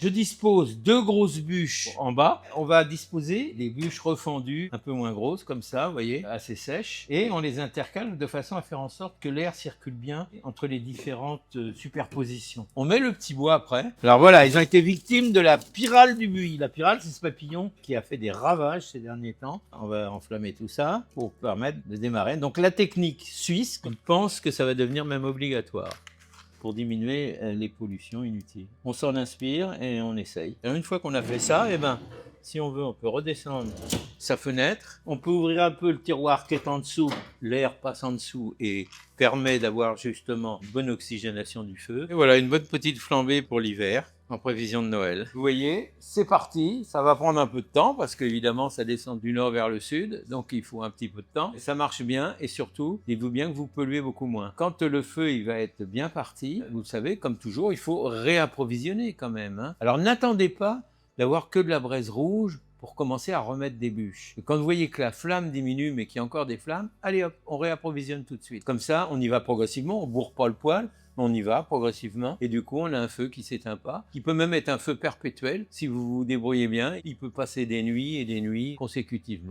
Je dispose 2 grosses bûches en bas. On va disposer des bûches refendues, un peu moins grosses, comme ça, vous voyez, assez sèches. Et on les intercale de façon à faire en sorte que l'air circule bien entre les différentes superpositions. On met le petit bois après. Alors voilà, ils ont été victimes de la pyrale du buis. La pyrale, c'est ce papillon qui a fait des ravages ces derniers temps. On va enflammer tout ça pour permettre de démarrer. Donc la technique suisse, on pense que ça va devenir même obligatoire pour diminuer les pollutions inutiles. On s'en inspire et on essaye. Alors une fois qu'on a fait ça, eh ben, si on veut, on peut redescendre sa fenêtre. On peut ouvrir un peu le tiroir qui est en dessous. L'air passe en dessous et permet d'avoir justement une bonne oxygénation du feu. Et voilà, une bonne petite flambée pour l'hiver, en prévision de Noël. Vous voyez, c'est parti. Ça va prendre un peu de temps parce qu'évidemment, ça descend du nord vers le sud. Donc, il faut un petit peu de temps. Et ça marche bien et surtout, dites-vous bien que vous polluez beaucoup moins. Quand le feu il va être bien parti, vous le savez, comme toujours, il faut réapprovisionner quand même, hein. Alors, n'attendez pas d'avoir que de la braise rouge pour commencer à remettre des bûches. Et quand vous voyez que la flamme diminue mais qu'il y a encore des flammes, allez hop, on réapprovisionne tout de suite. Comme ça, on y va progressivement, on bourre pas le poêle, on y va progressivement et du coup on a un feu qui s'éteint pas, qui peut même être un feu perpétuel si vous vous débrouillez bien. Il peut passer des nuits et des nuits consécutivement.